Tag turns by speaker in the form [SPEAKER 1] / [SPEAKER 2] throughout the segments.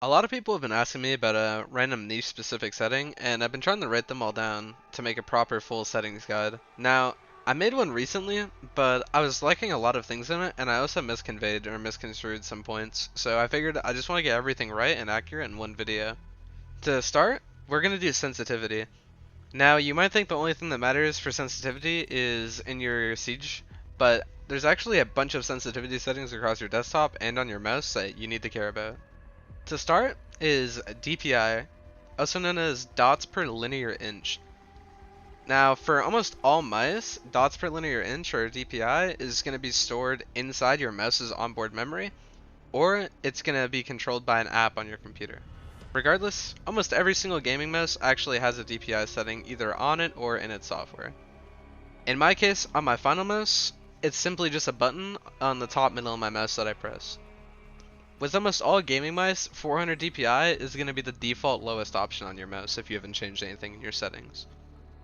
[SPEAKER 1] A lot of people have been asking me about a random niche specific setting, and I've been trying to write them all down to make a proper full settings guide. Now, I made one recently, but I was liking a lot of things in it, and I also misconveyed or misconstrued some points, so I figured I just want to get everything right and accurate in one video. To start, we're going to do sensitivity. Now, you might think the only thing that matters for sensitivity is in your Siege, but there's actually a bunch of sensitivity settings across your desktop and on your mouse that you need to care about. To start is DPI, also known as dots per linear inch. Now, for almost all mice, dots per linear inch, or DPI, is going to be stored inside your mouse's onboard memory, or it's going to be controlled by an app on your computer. Regardless, almost every single gaming mouse actually has a DPI setting either on it or in its software. In my case, on my Finalmouse, it's simply just a button on the top middle of my mouse that I press. With almost all gaming mice, 400 DPI is going to be the default lowest option on your mouse if you haven't changed anything in your settings.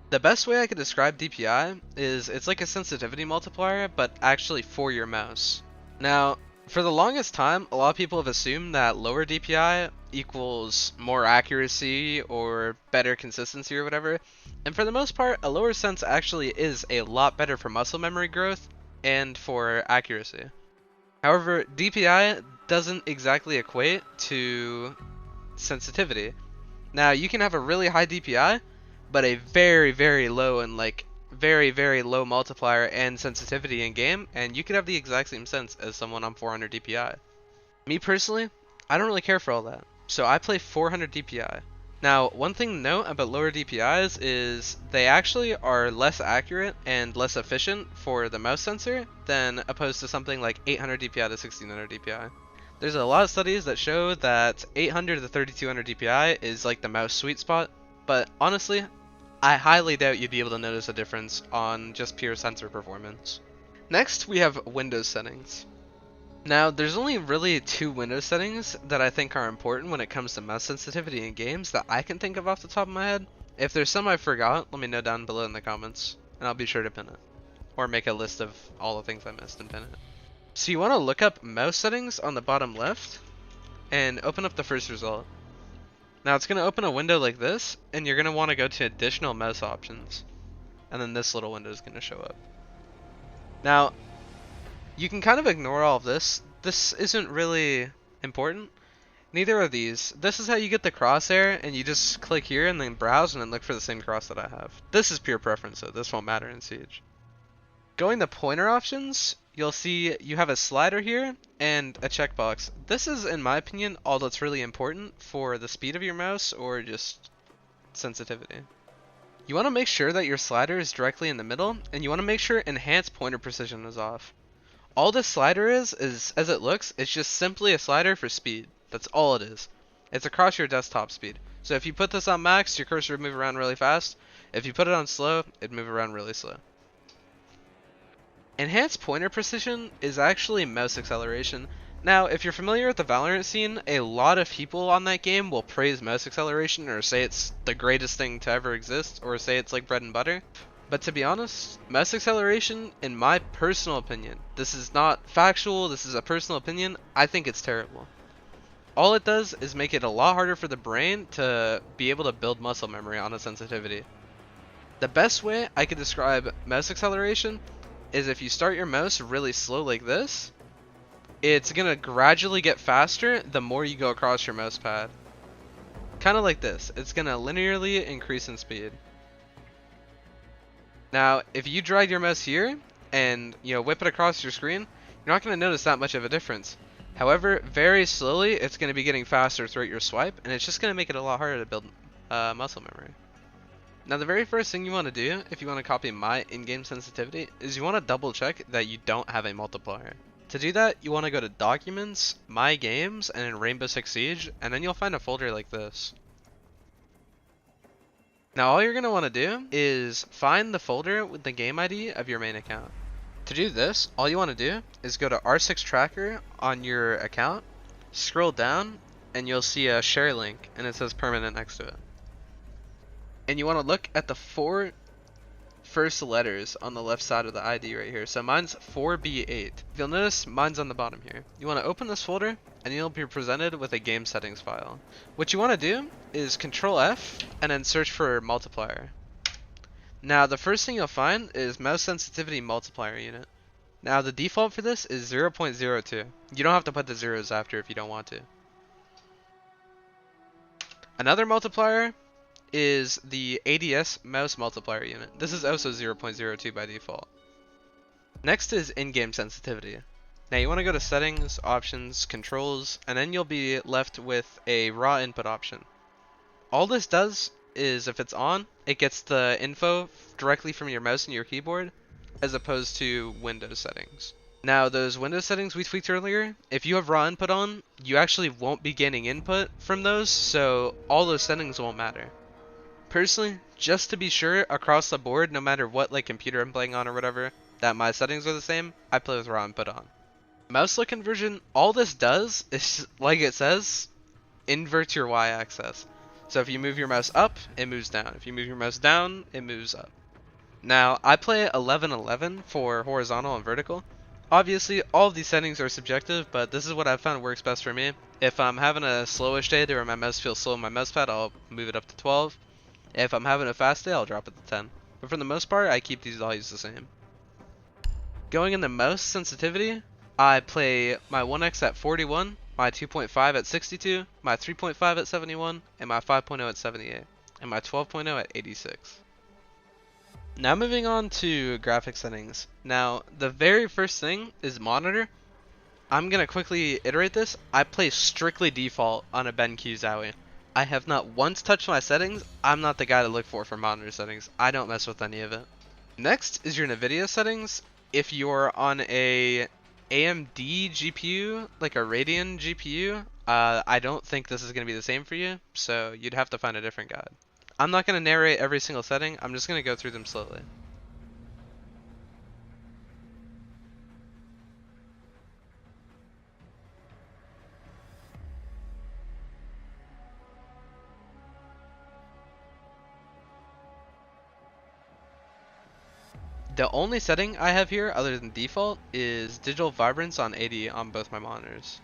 [SPEAKER 1] The best way I could describe DPI is it's like a sensitivity multiplier, but actually for your mouse. Now, for the longest time, a lot of people have assumed that lower DPI equals more accuracy or better consistency or whatever, and for the most part, a lower sense actually is a lot better for muscle memory growth and for accuracy. However, DPI doesn't exactly equate to sensitivity. Now, you can have a really high DPI, but a very low and very low multiplier and sensitivity in game, and you could have the exact same sense as someone on 400 DPI. Me personally, I don't really care for all that, so I play 400 DPI. Now, one thing to note about lower DPIs is they actually are less accurate and less efficient for the mouse sensor than opposed to something like 800 DPI to 1600 DPI. There's a lot of studies that show that 800 to 3200 DPI is like the mouse sweet spot, but honestly, I highly doubt you'd be able to notice a difference on just pure sensor performance. Next, we have Windows settings. Now, there's only really two Windows settings that I think are important when it comes to mouse sensitivity in games that I can think of off the top of my head. If there's some I forgot, let me know down below in the comments, and I'll be sure to pin it. Or make a list of all the things I missed and pin it. So you want to look up mouse settings on the bottom left, and open up the first result. Now it's going to open a window like this, and you're going to want to go to additional mouse options. And then this little window is going to show up. Now, you can kind of ignore all of this. This isn't really important. Neither are these. This is how you get the crosshair, and you just click here and then browse and then look for the same cross that I have. This is pure preference, so this won't matter in Siege. Going to pointer options, you'll see you have a slider here and a checkbox. This is, in my opinion, all that's really important for the speed of your mouse or just sensitivity. You want to make sure that your slider is directly in the middle, and you want to make sure enhanced pointer precision is off. All this slider is, as it looks, it's just simply a slider for speed. That's all it is. It's across your desktop speed. So if you put this on max, your cursor would move around really fast. If you put it on slow, it'd move around really slow. Enhanced pointer precision is actually mouse acceleration. Now, if you're familiar with the Valorant scene, a lot of people on that game will praise mouse acceleration or say it's the greatest thing to ever exist or say it's like bread and butter. But to be honest, mouse acceleration, in my personal opinion, this is not factual, this is a personal opinion, I think it's terrible. All it does is make it a lot harder for the brain to be able to build muscle memory on a sensitivity. The best way I could describe mouse acceleration is if you start your mouse really slow like this, it's gonna gradually get faster the more you go across your mouse pad. Kind of like this, it's gonna linearly increase in speed. Now, if you drag your mouse here and whip it across your screen, you're not going to notice that much of a difference. However, very slowly, it's going to be getting faster throughout your swipe, and it's just going to make it a lot harder to build muscle memory. Now, the very first thing you want to do, if you want to copy my in-game sensitivity, is you want to double check that you don't have a multiplier. To do that, you want to go to Documents, My Games, and in Rainbow Six Siege, and then you'll find a folder like this. Now all you're going to want to do is find the folder with the game ID of your main account. To do this, all you want to do is go to R6 Tracker on your account, scroll down, and you'll see a share link, and it says permanent next to it. And you want to look at the four first letters on the left side of the ID right here. So mine's 4B8. If you'll notice, mine's on the bottom here. You want to open this folder and you'll be presented with a game settings file. What you want to do is Control F and then search for Multiplier. Now the first thing you'll find is mouse sensitivity multiplier unit. Now the default for this is 0.02. You don't have to put the zeros after if you don't want to. Another multiplier is the ADS mouse multiplier unit. This is also 0.02 by default. Next is in-game sensitivity. Now you want to go to settings, options, controls, and then you'll be left with a raw input option. All this does is if it's on, it gets the info directly from your mouse and your keyboard as opposed to Windows settings. Now those Windows settings we tweaked earlier, if you have raw input on, you actually won't be getting input from those, so all those settings won't matter. Personally, just to be sure across the board, no matter what like computer I'm playing on or whatever, that my settings are the same, I play with raw input on. Mouse look conversion, all this does is, like it says, invert your y-axis. So if you move your mouse up, it moves down. If you move your mouse down, it moves up. Now, I play 11-11 for horizontal and vertical. Obviously, all of these settings are subjective, but this is what I've found works best for me. If I'm having a slowish day or my mouse feels slow on my mousepad, I'll move it up to 12. If I'm having a fast day, I'll drop it to 10. But for the most part, I keep these values the same. Going in the mouse sensitivity, I play my 1x at 41, my 2.5 at 62, my 3.5 at 71, and my 5.0 at 78, and my 12.0 at 86. Now moving on to graphics settings. Now, the very first thing is monitor. I'm going to quickly iterate this. I play strictly default on a BenQ Zowie. I have not once touched my settings. I'm not the guy to look for monitor settings. I don't mess with any of it. Next is your NVIDIA settings. If you're on a AMD GPU, like a Radeon GPU, I don't think this is going to be the same for you, so you'd have to find a different guide. I'm not going to narrate every single setting, I'm just going to go through them slowly. The only setting I have here other than default is digital vibrance on 80 on both my monitors.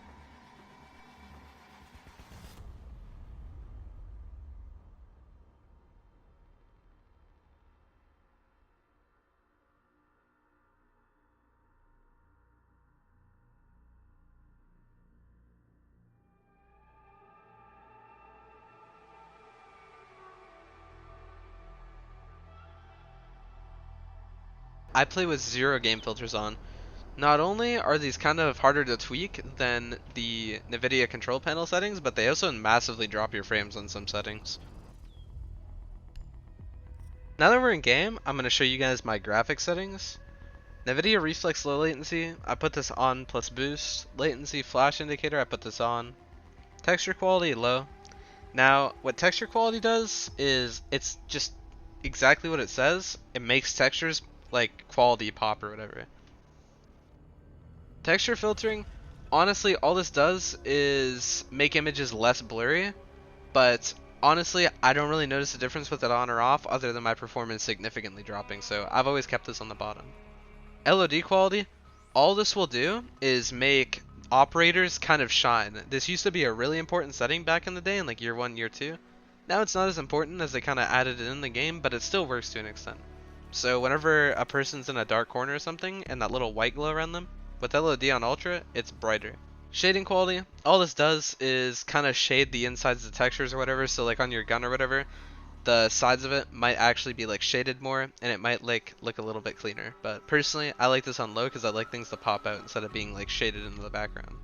[SPEAKER 1] I play with 0 game filters on. Not only are these kind of harder to tweak than the NVIDIA control panel settings, but they also massively drop your frames on some settings. Now that we're in game, I'm going to show you guys my graphics settings. NVIDIA Reflex Low Latency, I put this on plus boost. Latency Flash Indicator, I put this on. Texture Quality, low. Now, what texture quality does is it's just exactly what it says. It makes textures like quality pop or whatever. Texture filtering, honestly, all this does is make images less blurry, but honestly, I don't really notice a difference with it on or off other than my performance significantly dropping, so I've always kept this on the bottom. LOD quality, all this will do is make operators kind of shine. This used to be a really important setting back in the day in like year 1, year 2. Now it's not as important as they kind of added it in the game, but it still works to an extent. So whenever a person's in a dark corner or something and that little white glow around them, with LOD on ultra, it's brighter. Shading quality, all this does is kind of shade the insides of the textures or whatever, so like on your gun or whatever, the sides of it might actually be like shaded more and it might like look a little bit cleaner. But personally, I like this on low because I like things to pop out instead of being like shaded into the background.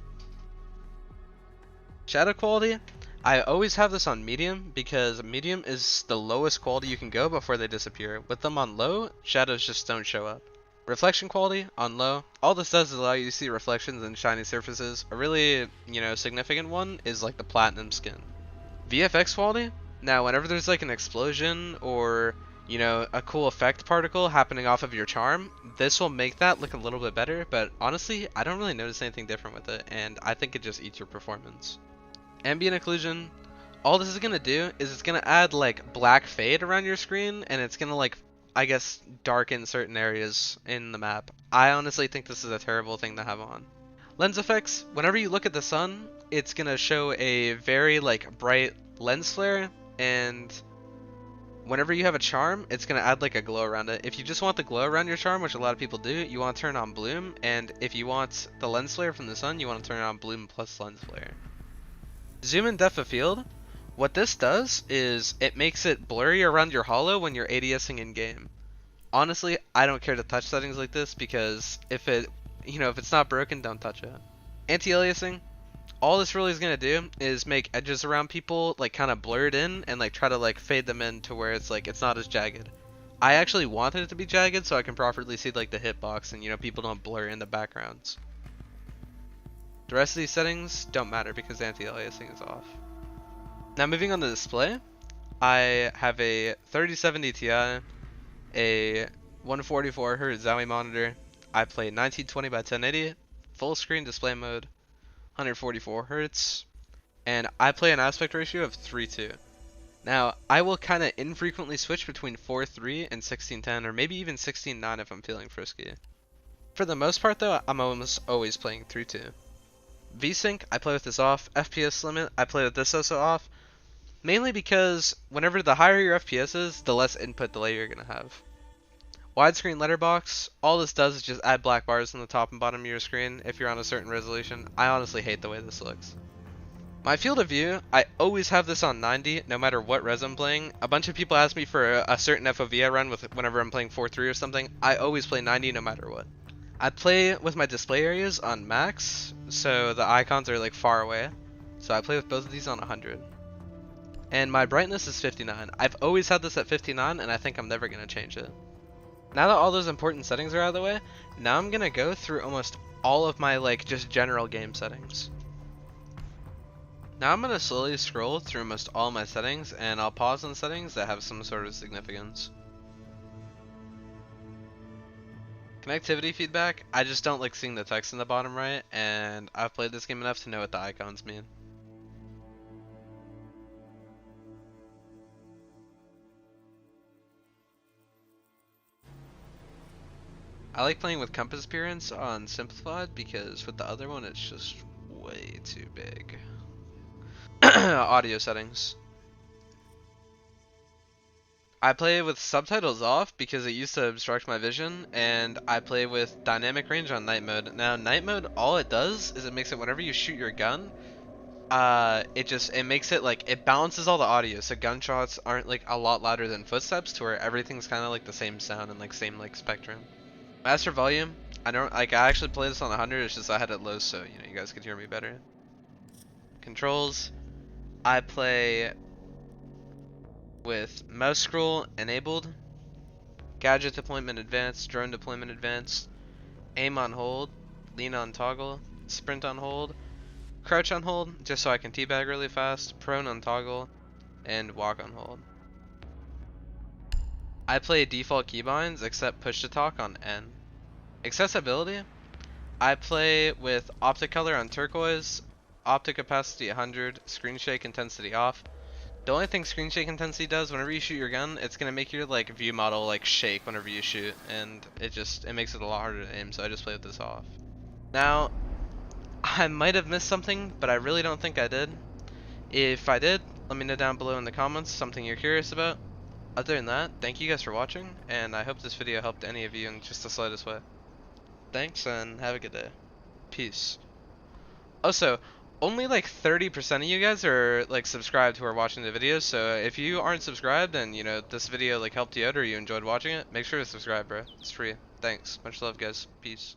[SPEAKER 1] Shadow quality, I always have this on medium because medium is the lowest quality you can go before they disappear. With them on low, shadows just don't show up. Reflection quality on low, all this does is allow you to see reflections and shiny surfaces. A really, significant one is like the platinum skin. VFX quality, now whenever there's like an explosion or a cool effect particle happening off of your charm, this will make that look a little bit better, but honestly, I don't really notice anything different with it, and I think it just eats your performance. Ambient occlusion, all this is going to do is it's going to add like black fade around your screen, and it's going to like I guess, darken certain areas in the map. I honestly think this is a terrible thing to have on. Lens effects, whenever you look at the sun, it's gonna show a very like bright lens flare, and whenever you have a charm, it's gonna add like a glow around it. If you just want the glow around your charm, which a lot of people do, you want to turn on bloom, and if you want the lens flare from the sun, you want to turn on bloom plus lens flare. Zoom in depth of field. What this does is it makes it blurry around your holo when you're ADSing in game. Honestly, I don't care to touch settings like this because if it's not broken, don't touch it. Anti-aliasing. All this really is gonna do is make edges around people like kind of blurred in and like try to like fade them in to where it's like it's not as jagged. I actually wanted it to be jagged so I can properly see like the hitbox and people don't blur in the backgrounds. The rest of these settings don't matter because anti-aliasing is off. Now moving on to display, I have a 3070 Ti, a 144Hz Zowie monitor. I play 1920 by 1080, full screen display mode, 144 Hz, and I play an aspect ratio of 3:2. Now, I will kind of infrequently switch between 4:3 and 16:10, or maybe even 16:9 if I'm feeling frisky. For the most part though, I'm almost always playing 3:2. VSync, I play with this off. FPS limit, I play with this also off. Mainly because whenever the higher your FPS is, the less input delay you're going to have. Widescreen letterbox, all this does is just add black bars on the top and bottom of your screen if you're on a certain resolution. I honestly hate the way this looks. My field of view, I always have this on 90 no matter what res I'm playing. A bunch of people ask me for a certain FOV I run with whenever I'm playing 4:3 or something. I always play 90 no matter what. I play with my display areas on max, so the icons are like far away. So I play with both of these on 100. And my brightness is 59. I've always had this at 59 and I think I'm never going to change it. Now that all those important settings are out of the way, now I'm going to go through almost all of my like just general game settings. Now I'm going to slowly scroll through almost all my settings and I'll pause on settings that have some sort of significance. Connectivity feedback, I just don't like seeing the text in the bottom right, and I've played this game enough to know what the icons mean. I like playing with compass appearance on simplified because with the other one it's just way too big. Audio settings. I play with subtitles off because it used to obstruct my vision, and I play with dynamic range on night mode. Now night mode, all it does is it makes it whenever you shoot your gun, it makes it like it balances all the audio, so gunshots aren't like a lot louder than footsteps to where everything's kind of like the same sound and like same like spectrum. Master volume, I actually play this on 100, it's just I had it low so you guys could hear me better. Controls, I play with mouse scroll enabled, gadget deployment advanced, drone deployment advanced, aim on hold, lean on toggle, sprint on hold, crouch on hold just so I can teabag really fast, prone on toggle, and walk on hold. I play default keybinds except push to talk on N. Accessibility, I play with optic color on turquoise, optic opacity 100, screen shake intensity off. The only thing screen shake intensity does whenever you shoot your gun, it's gonna make your like view model like shake whenever you shoot, and it makes it a lot harder to aim, so I just play with this off. Now, I might have missed something, but I really don't think I did. If I did, let me know down below in the comments something you're curious about. Other than that, thank you guys for watching, and I hope this video helped any of you in just the slightest way. Thanks, and have a good day. Peace. Also, only like 30% of you guys are like subscribed who are watching the videos, so if you aren't subscribed and this video like helped you out or you enjoyed watching it, make sure to subscribe, bro. It's free. Thanks. Much love, guys. Peace.